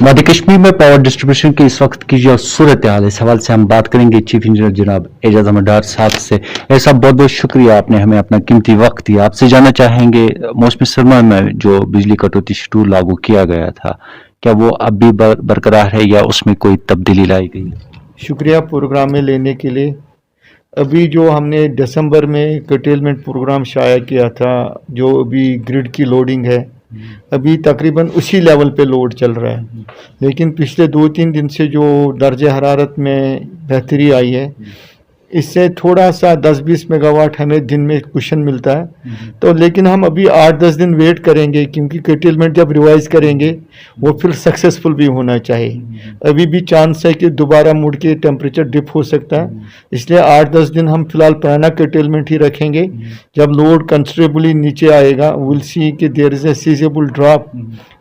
मध्य कश्मीर में power distribution की इस वक्त की जो सूरत हाल है, इस हवाले से हम बात करेंगे चीफ इंजीनियर जनाब एजाज अहमद डार साहब से। साहब, बहुत बहुत शुक्रिया, आपने हमें अपना कीमती वक्त दिया। आपसे जानना चाहेंगे, मौसम सरमा में जो बिजली कटौती शेड्यूल लागू किया गया था, क्या वो अब भी बरकरार है या उसमें कोई तब्दीली लाई गई? शुक्रिया प्रोग्राम में लेने के लिए। अभी जो हमने दिसंबर में कर्टेलमेंट प्रोग्राम शाया किया था, जो अभी ग्रिड की लोडिंग है, अभी तकरीबन उसी लेवल पे लोड चल रहा है। लेकिन पिछले 2-3 दिन से जो दर्जे हरारत में बेहतरी आई है, इससे थोड़ा सा 10-20 मेगावाट हमें दिन में कुशन मिलता है। तो लेकिन हम अभी 8-10 दिन वेट करेंगे, क्योंकि कर्टेलमेंट जब रिवाइज करेंगे वो फिर सक्सेसफुल भी होना चाहिए। अभी भी चांस है कि दोबारा मुड़ के टेम्परेचर डिप हो सकता है, इसलिए 8-10 दिन हम फिलहाल पुराना कर्टेलमेंट ही रखेंगे। जब लोड कंसिडरेबली नीचे आएगा, विल सी कि there is a sizable drop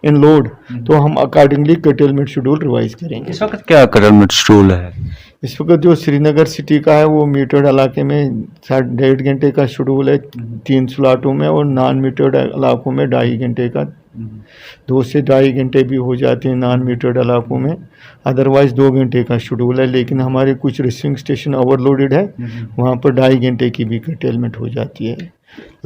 in load, तो हम अकॉर्डिंगली कर्टेलमेंट शेड्यूल रिवाइज करेंगे। इस वक्त क्या कर्टेलमेंट शेड्यूल है? इस वक्त जो श्रीनगर सिटी का है वो मीटर्ड इलाके में 1.5 घंटे का शेड्यूल है 3 स्लॉटों में, और नॉन मीटर्ड इलाकों में 2.5 घंटे का, 2 से 2.5 घंटे भी हो जाते हैं नॉन मीटर्ड इलाकों में। अदरवाइज 2 घंटे का शेड्यूल है, लेकिन हमारे कुछ रिसीविंग स्टेशन ओवरलोडेड है, वहाँ पर 2.5 घंटे की भी कर्टेलमेंट हो जाती है।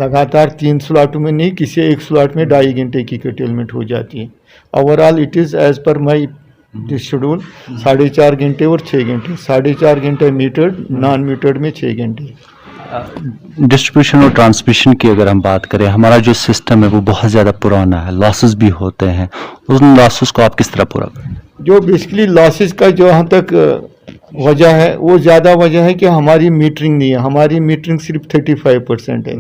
लगातार 3 स्लॉटों में नहीं, किसी एक स्लॉट में 2.5 घंटे की कर्टेलमेंट हो जाती है। Overall it is as per my schedule 4.5 घंटे और 6 घंटे। 4.5 घंटे मीटर्ड, नॉन मीटर्ड में 6 घंटे। डिस्ट्रीब्यूशन और ट्रांसमिशन की अगर हम बात करें, हमारा जो सिस्टम है वो बहुत ज़्यादा पुराना है, लॉसेस भी होते हैं। उन लॉसेस को आप किस तरह पूरा करें? जो बेसिकली लॉसेस का जो यहाँ तक वजह है, वो ज़्यादा वजह है कि हमारी मीटरिंग नहीं है। हमारी मीटरिंग सिर्फ 35% है।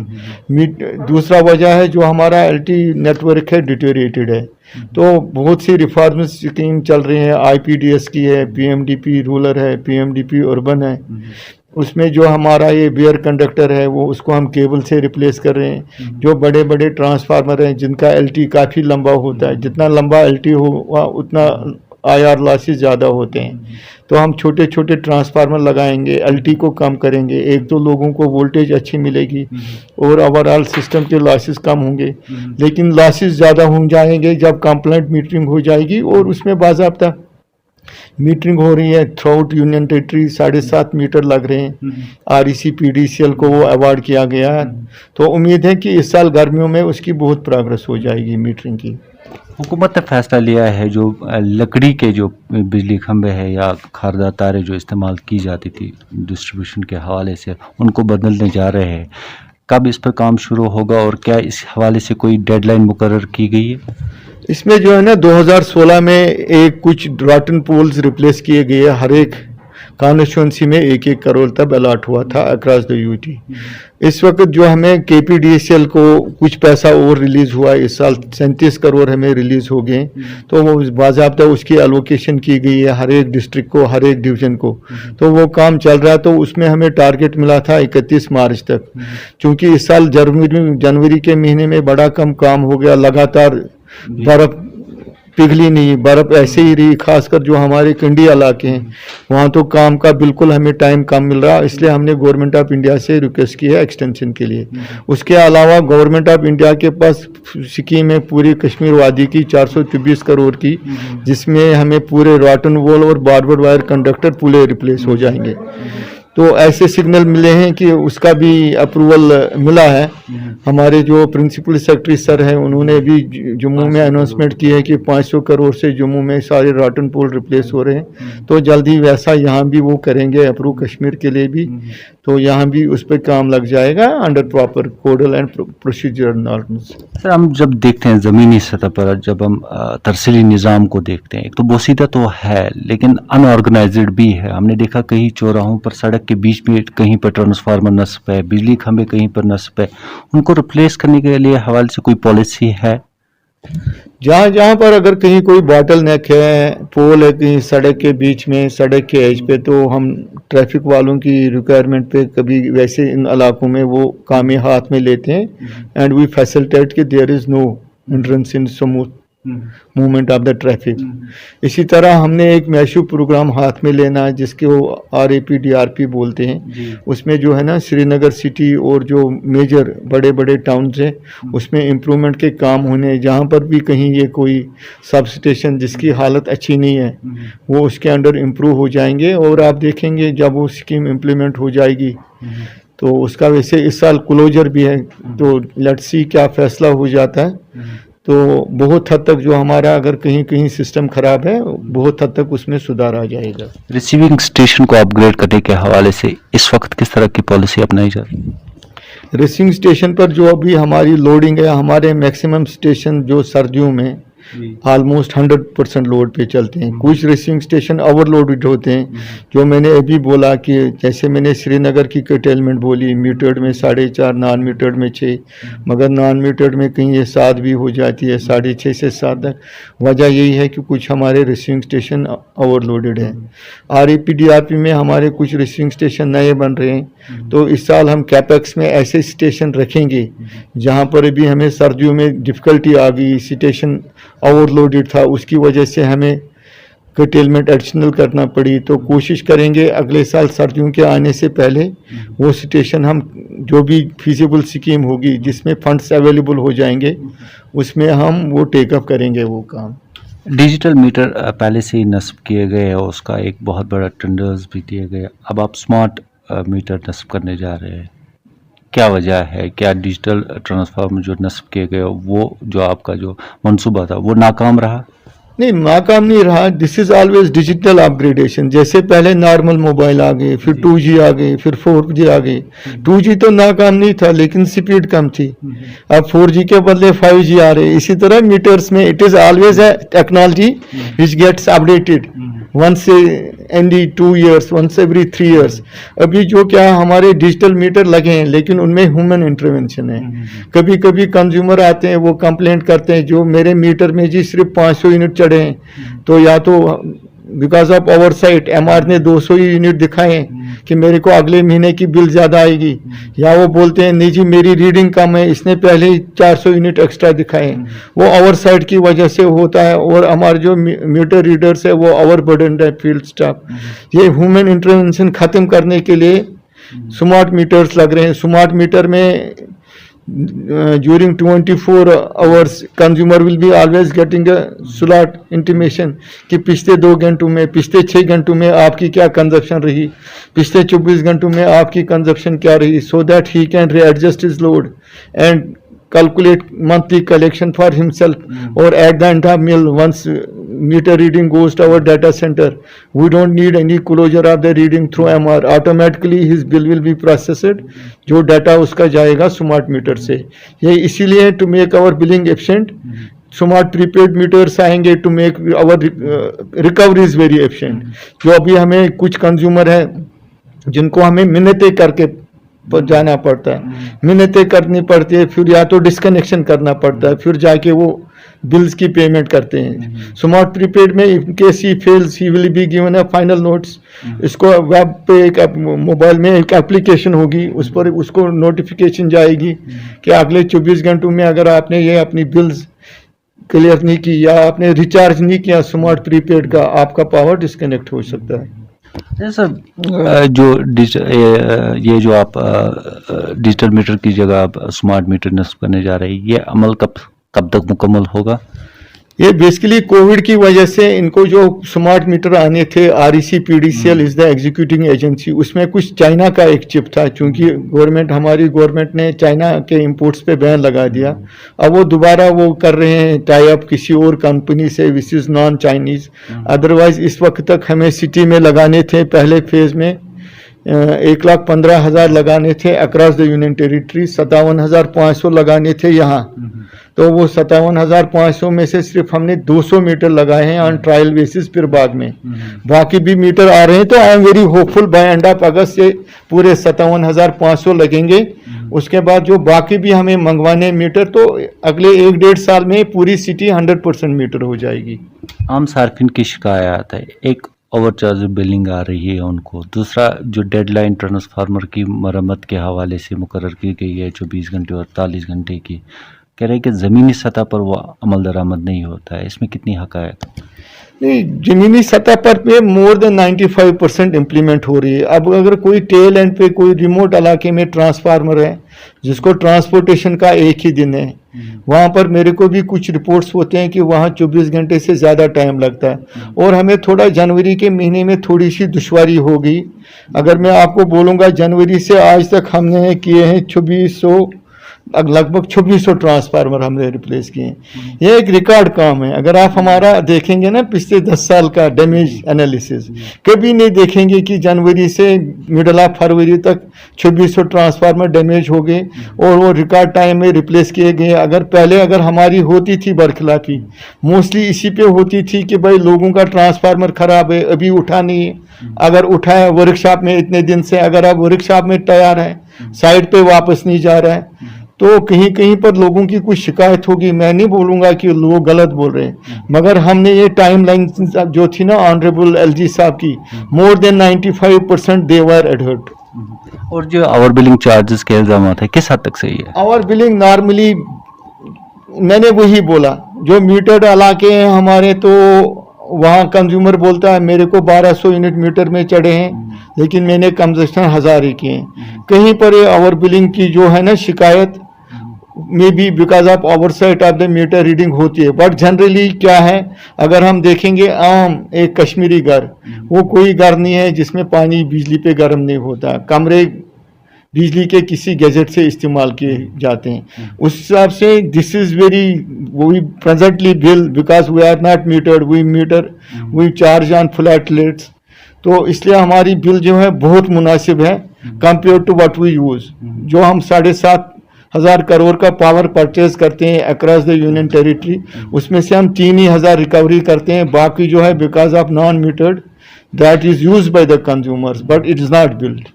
दूसरा वजह है जो हमारा एलटी नेटवर्क है डिटेरिएटेड है। तो बहुत सी रिफॉर्म्स स्कीम चल रही हैं, आईपीडीएस की है, पीएमडीपी रूरल है, पीएमडीपी अर्बन है। उसमें जो हमारा ये बेयर कंडक्टर है, वो उसको हम केबल से रिप्लेस कर रहे हैं। जो बड़े बड़े ट्रांसफार्मर हैं जिनका एलटी काफ़ी लंबा होता है, जितना लंबा एलटी होगा उतना आईआर लॉसेस ज़्यादा होते हैं। तो हम छोटे छोटे ट्रांसफार्मर लगाएंगे, एलटी को कम करेंगे, 1-2 लोगों को वोल्टेज अच्छी मिलेगी और ओवरऑल सिस्टम के लॉसेस कम होंगे। लेकिन लॉसेस ज़्यादा हो जाएंगे जब कंप्लाइंट मीटरिंग हो जाएगी, और उसमें बाज़ाब्ता मीटरिंग हो रही है throughout union territory. 7.5 meter लग रहे हैं। आरईसी पीडीसीएल को वो अवार्ड किया गया है। तो उम्मीद है कि इस साल गर्मियों में उसकी बहुत प्रोग्रेस हो जाएगी मीटरिंग की। हुकूमत ने फैसला लिया है जो लकड़ी के जो बिजली खंभे हैं या खारदार तारें जो इस्तेमाल की जाती थी डिस्ट्रीब्यूशन के हवाले से, उनको बदलने जा रहे हैं। कब इस पर काम शुरू होगा और क्या इस हवाले से कोई डेडलाइन मुकर्रर की गई है? इसमें जो है ना, 2016 में एक कुछ रॉटन पोल्स रिप्लेस किए गए। हर एक कॉन्स्टिट्यूंसी में 1-1 करोड़ तक अलॉट हुआ था अक्रॉस द यूटी। इस वक्त जो हमें केपीडीएसएल को कुछ पैसा और रिलीज हुआ, इस साल 37 करोड़ हमें रिलीज हो गए। तो वो बाज़ाब्ता उसकी एलोकेशन की गई है हर एक डिस्ट्रिक्ट को, हर एक डिवीजन को। तो वो काम चल रहा है। तो उसमें हमें टारगेट मिला था 31 मार्च तक। चूँकि इस साल जनवरी के महीने में बड़ा कम काम हो गया, लगातार बर्फ पिघली नहीं, बर्फ ऐसे ही रही। खासकर जो हमारे कंडी इलाके हैं वहाँ तो काम का बिल्कुल हमें टाइम कम मिल रहा, इसलिए हमने गवर्नमेंट ऑफ इंडिया से रिक्वेस्ट की है एक्सटेंशन के लिए। उसके अलावा गवर्नमेंट ऑफ इंडिया के पास स्कीम है पूरी कश्मीर वादी की 424 करोड़ की, जिसमें हमें पूरे रॉटन वॉल और बार्बर वायर कंडक्टर पूरे रिप्लेस हो जाएंगे। तो ऐसे सिग्नल मिले हैं कि उसका भी अप्रूवल मिला है। हमारे जो प्रिंसिपल सेक्रेटरी सर हैं, उन्होंने भी जम्मू में अनाउंसमेंट की है कि 500 करोड़ से जम्मू में सारे रॉटन पोल रिप्लेस हो रहे हैं। तो जल्दी वैसा यहाँ भी वो करेंगे अप्रूव कश्मीर के लिए भी। तो यहाँ भी उस पर काम लग जाएगा under proper codal and procedure norms. Sir, हम जब देखते हैं ज़मीनी सतह पर, जब हम तरसीली निज़ाम को देखते हैं, एक तो बोसीदा तो है लेकिन अनऑर्गेनाइज्ड भी है। हमने देखा कहीं चौराहों पर, सड़क के बीच में कहीं पर ट्रांसफार्मर नस्ब है, बिजली खंभे कहीं पर नस्ब है। उनको रिप्लेस करने के लिए हवाले से कोई पॉलिसी है? जहाँ जहाँ पर अगर कहीं कोई बॉटल नेक है, पोल है कहीं सड़क के बीच में, सड़क के एज पे, तो हम ट्रैफिक वालों की रिक्वायरमेंट पे कभी वैसे इन इलाकों में वो काम हाथ में लेते हैं। एंड वी फैसिलिटेट कि there is no hindrance in smooth movement of the traffic. इसी तरह हमने एक मैशू प्रोग्राम हाथ में लेना है जिसके वो RAP-DRP बोलते हैं। उसमें जो है ना श्रीनगर सिटी और जो मेजर बड़े बड़े टाउन्स हैं उसमें इम्प्रूवमेंट के काम होने, जहाँ पर भी कहीं ये कोई सब स्टेशन जिसकी हालत अच्छी नहीं है वो उसके अंडर इम्प्रूव हो जाएंगे। और आप देखेंगे जब वो स्कीम इम्प्लीमेंट हो जाएगी तो उसका वैसे इस साल क्लोजर भी है, तो लेट्स सी क्या फैसला हो जाता है। तो बहुत हद तक जो हमारा अगर कहीं कहीं सिस्टम खराब है बहुत हद तक उसमें सुधार आ जाएगा। रिसीविंग स्टेशन को अपग्रेड करने के हवाले से इस वक्त किस तरह की पॉलिसी अपनाई जा रही है? रेसिंग स्टेशन पर जो अभी हमारी लोडिंग है, हमारे मैक्सिमम स्टेशन जो सर्दियों में ऑलमोस्ट 100% लोड पे चलते हैं। कुछ रेसिंग स्टेशन ओवरलोडेड होते हैं, जो मैंने अभी बोला कि जैसे मैंने श्रीनगर की कर्टेलमेंट बोली, मीटर्ड में 4.5, नॉन मीटर्ड में 6, मगर नॉन मीटर्ड में कहीं ये 7 भी हो जाती है, 6.5 से 7 तक। वजह यही है कि कुछ हमारे रेसिंग स्टेशन ओवरलोडेड हैं। RAP-DRP में हमारे कुछ रेसिंग स्टेशन नए बन रहे हैं, तो इस साल हम कैपेक्स में ऐसे स्टेशन रखेंगे जहाँ पर भी हमें सर्दियों में डिफ़िकल्टी आ गई, स्टेशन ओवरलोडेड था, उसकी वजह से हमें कर्टेलमेंट एडिशनल करना पड़ी। तो कोशिश करेंगे अगले साल सर्दियों के आने से पहले वो स्टेशन हम जो भी फीजिबल स्कीम होगी जिसमें फंड्स अवेलेबल हो जाएंगे उसमें हम वो टेकअप करेंगे वो काम। डिजिटल मीटर पहले से ही नस्ब किए गए और उसका एक बहुत बड़ा टेंडर्स भी दिए गए, अब आप स्मार्ट मीटर नस्ब करने जा रहे हैं, क्या वजह है? क्या डिजिटल ट्रांसफार्मर जो नस्ब किए गए वो जो आपका जो मंसूबा था वो नाकाम रहा? नहीं, नाकाम नहीं रहा। This is always digital upgradation. जैसे पहले नॉर्मल मोबाइल आ गए, फिर 2G आ गई, फिर 4G आ गई। 2G तो नाकाम नहीं था लेकिन स्पीड कम थी। अब 4G के बदले 5G आ रहे। इसी तरह मीटर्स में it is always a technology which gets updated once every 2 years, once every 3 years। अभी जो क्या हमारे डिजिटल मीटर लगे हैं लेकिन उनमें ह्यूमन इंटरवेंशन है। कभी कभी कंज्यूमर आते हैं, वो कंप्लेंट करते हैं जो मेरे मीटर में जी सिर्फ 500 यूनिट चढ़े हैं, तो या तो बिकॉज ऑफ ओवरसाइट MR ने 200 ही यूनिट दिखाए कि मेरे को अगले महीने की बिल ज़्यादा आएगी, या वो बोलते हैं नहीं जी मेरी रीडिंग कम है, इसने पहले ही 400 यूनिट एक्स्ट्रा दिखाए। वो ओवरसाइट की वजह से होता है। और हमारे जो मीटर रीडर्स है वो ओवर बर्डन है फील्ड स्टाफ। ये ह्यूमन इंटरवेंशन ख़त्म करने के लिए स्मार्ट मीटर्स लग रहे हैं। स्मार्ट मीटर में during 24 hours consumer will be always getting a slot intimation कि पिछले 2 घंटों में, पिछले 6 घंटों में आपकी क्या कंजप्शन रही, पिछले 24 घंटों में आपकी कंजप्शन क्या रही, so that he can readjust his load and calculate monthly collection for himself। or at the end of mill, once meter reading goes to our data center, we don't need any closure of the reading through MR, automatically his bill will be processed, जो data उसका जाएगा smart meter से। ये इसीलिए to make our billing efficient smart prepaid meters आएंगे to make our recoveries very efficient. जो अभी हमें कुछ कंज्यूमर है जिनको हमें मिन्नतें करके जाना पड़ता है, मिन्नतें करनी पड़ती है, फिर या तो डिस्कनेक्शन करना पड़ता है, फिर जाके वो बिल्स की पेमेंट करते हैं। स्मार्ट प्रीपेड में in case he fails he will be given a final notes. इसको वेब पे एक मोबाइल में एक एप्लीकेशन होगी, उस पर उसको नोटिफिकेशन जाएगी कि अगले 24 घंटों में अगर आपने ये अपनी बिल्स क्लियर नहीं की या आपने रिचार्ज नहीं किया स्मार्ट प्रीपेड का, आपका पावर डिस्कनेक्ट हो सकता है। सर जो ये जो आप डिजिटल मीटर की जगह आप स्मार्ट मीटर नस्ब करने जा रहे हैं, ये अमल कब तक मुकम्मल होगा? ये बेसिकली कोविड की वजह से इनको जो स्मार्ट मीटर आने थे, REC-PDCL is the executing agency, उसमें कुछ चाइना का एक चिप था। चूंकि हमारी गवर्नमेंट ने चाइना के इंपोर्ट्स पे बैन लगा दिया, अब वो दोबारा वो कर रहे हैं टाई अप किसी और कंपनी से which is non Chinese. Otherwise इस वक्त तक हमें सिटी में लगाने थे, पहले फेज में 1,15,000 लगाने थे अक्रॉस द यूनियन टेरिटरी, 57,500 लगाने थे यहाँ। तो वो 57,500 में से सिर्फ हमने 200 मीटर लगाए हैं ऑन ट्रायल बेसिस फिरबाग में। बाकी भी मीटर आ रहे हैं, तो I am very hopeful by end of August से पूरे 57,500 लगेंगे। उसके बाद जो बाकी भी हमें मंगवाने मीटर, तो अगले 1-1.5 साल में पूरी सिटी 100% मीटर हो जाएगी। आम सार्फिन की शिकायत है, एक ओवरचार्ज बिलिंग आ रही है उनको, दूसरा जो डेडलाइन ट्रांसफार्मर की मरम्मत के हवाले से मुकर्रर की गई है 24 घंटे और 48 घंटे की, कह रहे हैं कि ज़मीनी सतह पर वो अमल दरामद नहीं होता है, इसमें कितनी हक़ाइक़? नहीं, जमीनी सतह पर पे मोर देन 95% इम्प्लीमेंट हो रही है। अब अगर कोई टेल एंड पे कोई रिमोट इलाके में ट्रांसफार्मर है जिसको ट्रांसपोर्टेशन का एक ही दिन है, वहाँ पर मेरे को भी कुछ रिपोर्ट्स होते हैं कि वहाँ 24 घंटे से ज़्यादा टाइम लगता है और हमें थोड़ा जनवरी के महीने में थोड़ी सी दुश्वारी होगी। अगर मैं आपको बोलूँगा जनवरी से आज तक हमने किए हैं 2600 लगभग 2600 ट्रांसफार्मर हमने रिप्लेस किए हैं। ये एक रिकॉर्ड काम है। अगर आप हमारा देखेंगे ना पिछले 10 साल का डैमेज एनालिसिस, कभी नहीं देखेंगे कि जनवरी से मिडल ऑफ फरवरी तक 2600 ट्रांसफार्मर डैमेज हो गए और वो रिकॉर्ड टाइम में रिप्लेस किए गए। अगर हमारी होती थी बरखिलाफी, मोस्टली इसी पे होती थी कि भाई लोगों का ट्रांसफार्मर खराब है, अभी उठा नहीं है, अगर उठा है वर्कशॉप में इतने दिन से, अगर आप वर्कशॉप में तैयार है, साइड पे वापस नहीं जा रहा है, तो कहीं कहीं पर लोगों की कुछ शिकायत होगी। मैं नहीं बोलूंगा कि लोग गलत बोल रहे हैं, मगर हमने ये टाइमलाइन जो थी ना ऑनरेबल एलजी साहब की, मोर देन 95% दे वर एडहर्ड। और जो आवर बिलिंग चार्जेस के इल्जाम है किस हद तक सही है? आवर बिलिंग नॉर्मली मैंने वही बोला, जो मीटर्ड इलाके हैं हमारे, तो वहाँ कंज्यूमर बोलता है मेरे को 1200 यूनिट मीटर में चढ़े हैं, लेकिन मैंने कंजप्शन 1000 ही किए हैं। कहीं पर ये आवर बिलिंग की जो है ना शिकायत may be because of oversight of the meter reading होती है, बट जनरली क्या है, अगर हम देखेंगे आम एक कश्मीरी घर, वो कोई घर नहीं है जिसमें पानी बिजली पे गर्म नहीं होता, कमरे बिजली के किसी गैजेट से इस्तेमाल किए जाते हैं। उस हिसाब से this is very we presently bill because we are not metered, we charge on flat rates, तो इसलिए हमारी बिल जो है बहुत मुनासिब है compare to what we use. जो हम 7,500 करोड़ का पावर परचेज करते हैं अक्रॉस द यूनियन टेरिटरी, उसमें से हम 3,000 रिकवरी करते हैं, बाकी जो है because of non metered that is used by the consumers but it is not build.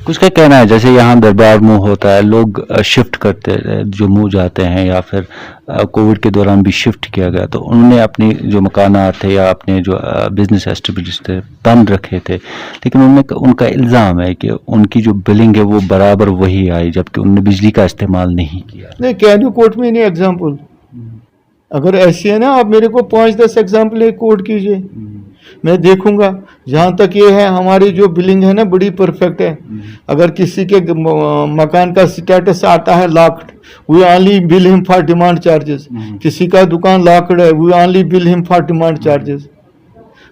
कुछ का कहना है जैसे यहाँ दरबार मुंह होता है, लोग शिफ्ट करते जो मुंह जाते हैं या फिर कोविड के दौरान भी शिफ्ट किया गया, तो उन्होंने अपनी जो मकानात थे या अपने जो बिजनेस एस्टेब्लिश थे बंद रखे थे, लेकिन उनका इल्ज़ाम है कि उनकी जो बिलिंग है वो बराबर वही आई जबकि उन्होंने बिजली का इस्तेमाल नहीं किया। नहीं, कैन यू कोट में नहीं एग्जाम्पल? अगर ऐसी है ना, आप मेरे को 5-10 एग्जाम्पल कोट कीजिए, मैं देखूंगा। जहाँ तक ये है हमारी जो बिलिंग है ना बड़ी परफेक्ट है। अगर किसी के मकान का स्टेटस आता है locked, we only bill him for demand charges. किसी का दुकान लॉक्ड है, we only bill him for demand charges.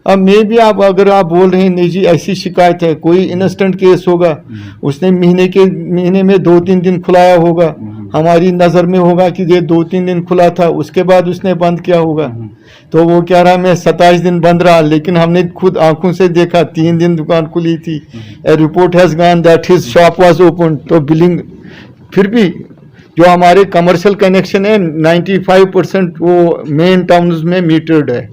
अब मैं भी अगर आप बोल रहे हैं नहीं जी ऐसी शिकायत है, कोई इंस्टेंट केस होगा, उसने महीने में 2-3 दिन खुलाया होगा, हमारी नज़र में होगा कि ये 2-3 दिन खुला था, उसके बाद उसने बंद किया होगा, तो वो कह रहा मैं 27 दिन बंद रहा, लेकिन हमने खुद आंखों से देखा 3 दिन दुकान खुली थी। A report has gone that his shop was open. तो बिलिंग फिर भी जो हमारे कमर्शियल कनेक्शन है 95% वो मेन टाउन्स में मीटर्ड है,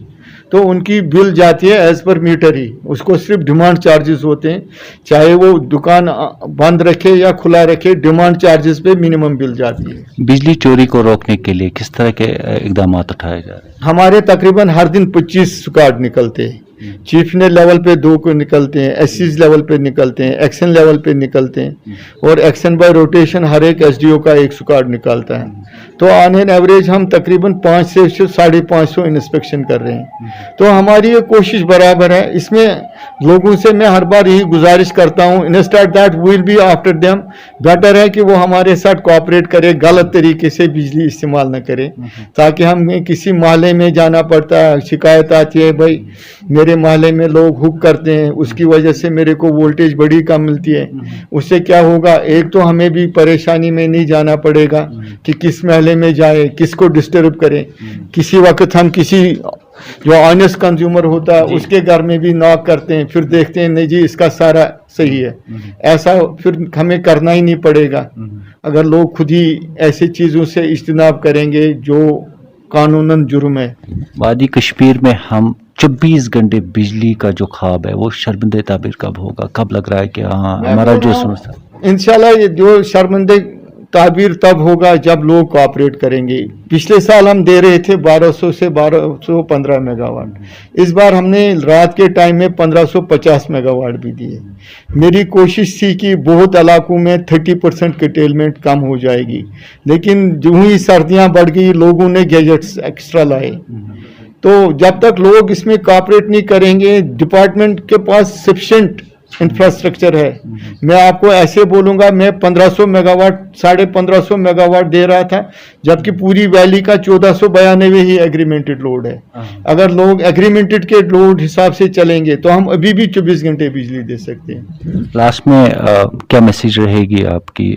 तो उनकी बिल जाती है एज पर मीटर ही, उसको सिर्फ डिमांड चार्जेस होते हैं, चाहे वो दुकान बंद रखे या खुला रखे, डिमांड चार्जेस पे मिनिमम बिल जाती है। बिजली चोरी को रोकने के लिए किस तरह के इकदाम उठाए जा रहे हैं? हमारे तकरीबन हर दिन 25 कार्ड निकलते हैं, चीफ ने लेवल पे 2 को निकलते हैं, एससीज लेवल पे निकलते हैं, एक्शन लेवल पे निकलते हैं, और एक्शन बाय रोटेशन हर एक एसडीओ का 100 कार्ड निकालता है। तो ऑन एन एवरेज हम तकरीबन 5 से 550 इंस्पेक्शन कर रहे हैं। तो हमारी ये कोशिश बराबर है। इसमें लोगों से मैं हर बार यही गुजारिश करता हूँ, instead that we will be after them, better है कि वो हमारे साथ कोऑपरेट करे, गलत तरीके से बिजली इस्तेमाल न करे, ताकि हमें किसी मोहल्ले में जाना पड़ता है, शिकायत आती है भाई मेरे मोहल्ले में लोग हुक करते हैं, उसकी वजह से मेरे को वोल्टेज बड़ी कम मिलती है। उससे क्या होगा, एक तो हमें भी परेशानी में नहीं जाना पड़ेगा कि किस मोहल्ले में जाए, किसको डिस्टर्ब करें। किसी वक्त हम किसी जो ऑनेस्ट कंज्यूमर होता है उसके घर में भी नॉक करते हैं, फिर देखते हैं नहीं जी इसका सारा सही है। ऐसा फिर हमें करना ही नहीं पड़ेगा अगर लोग खुद ही ऐसी चीज़ों से इज्तनाब करेंगे जो कानूनन जुर्म है। वादी कश्मीर में हम 24 घंटे बिजली का जो ख्वाब है वो शर्मिंदे ताबीर कब होगा? कब लग रहा है कि हाँ हमारा जो समझता? इंशाल्लाह ये जो शर्मिंदे ताबीर तब होगा जब लोग कोऑपरेट करेंगे। पिछले साल हम दे रहे थे 1200 से 1215 मेगावाट, इस बार हमने रात के टाइम में 1550 मेगावाट भी दिए। मेरी कोशिश थी कि बहुत इलाकों में 30% कटेलमेंट कम हो जाएगी, लेकिन जो ही सर्दियां बढ़ गई लोगों ने गैजेट्स एक्स्ट्रा लाए। तो जब तक लोग इसमें कोऑपरेट नहीं करेंगे, डिपार्टमेंट के पास सफिशिएंट इंफ्रास्ट्रक्चर है। मैं आपको ऐसे बोलूंगा, मैं 1500 मेगावाट 1550 मेगावाट दे रहा था, जबकि पूरी वैली का 1492 ही एग्रीमेंटेड लोड है। अगर लोग एग्रीमेंटेड के लोड हिसाब से चलेंगे तो हम अभी भी 24 घंटे बिजली दे सकते हैं। लास्ट में क्या मैसेज रहेगी आपकी?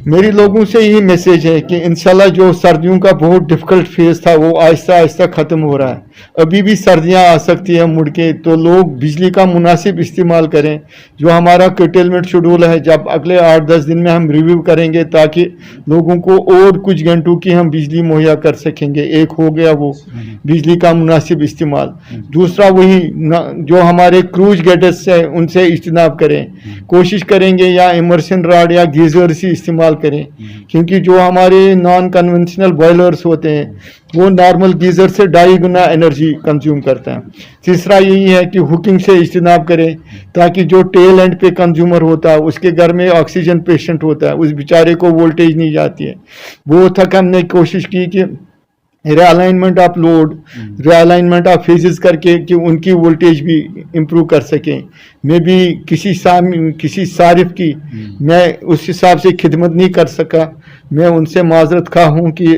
मेरी लोगों से यही मैसेज है कि इंशाल्लाह जो सर्दियों का बहुत डिफिकल्ट फेज था वो आहिस्ता आहिस्ता ख़त्म हो रहा है। अभी भी सर्दियां आ सकती हैं मुड़ के, तो लोग बिजली का मुनासिब इस्तेमाल करें। जो हमारा कर्टेलमेंट शेड्यूल है, जब अगले 8-10 दिन में हम रिव्यू करेंगे ताकि लोगों को और कुछ घंटों की हम बिजली मुहैया कर सकेंगे। एक हो गया वो बिजली का मुनासिब इस्तेमाल, दूसरा वही जो हमारे क्रूज गैजेट्स हैं उनसे इज्तनाब करें, कोशिश करेंगे या इमर्शन रॉड या गीजर्स ही इस्तेमाल करें, क्योंकि जो हमारे नॉन कन्वेंशनल बॉयलर्स होते हैं वो नॉर्मल गीजर से 2.5 गुना एनर्जी कंज्यूम करते हैं। तीसरा यही है कि हुकिंग से इज्तनाब करें, ताकि जो टेल एंड पे कंज्यूमर होता है उसके घर में ऑक्सीजन पेशेंट होता है, उस बेचारे को वोल्टेज नहीं जाती है। वो तक हमने कोशिश की कि realignment of load, realignment of phases करके कि उनकी वोल्टेज भी इम्प्रूव कर सकें। मैं भी किसी सारिफ की मैं उस हिसाब से खिदमत नहीं कर सका। मैं उनसे माजरत खा हूँ कि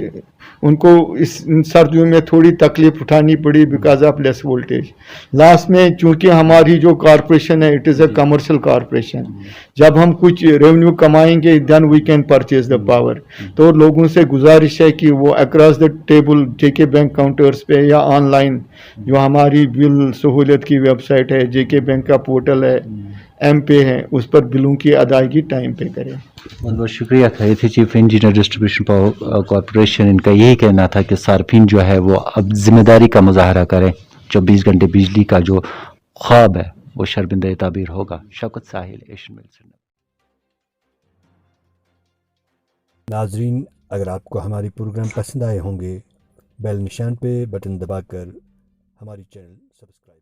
उनको इन सर्दियों में थोड़ी तकलीफ उठानी पड़ी because of less voltage. Last में चूंकि हमारी जो कॉरपोरेशन है it is a commercial corporation, जब हम कुछ रेवेन्यू कमाएंगे then we can purchase the power. तो लोगों से गुजारिश है कि वो across the table JK bank counters पे या ऑनलाइन जो हमारी बिल सहूलियत की वेबसाइट है, जेके बैंक का पोर्टल है, एम पे है, उस पर बिलों की अदायगी टाइम पे करें। बहुत बहुत शुक्रिया था। ये थे chief engineer distribution power corporation. इनका यही कहना था कि सार्फिन जो है वो अब जिम्मेदारी का मुजाहरा करें। 24 घंटे बिजली का जो ख्वाब है वो शर्मिंदा ताबीर होगा। शौकत साहिल, एशियन मेल। नाजरीन, अगर आपको हमारी प्रोग्राम पसंद आए होंगे, बेल निशान पे बटन दबाकर हमारी चैनल सब्सक्राइब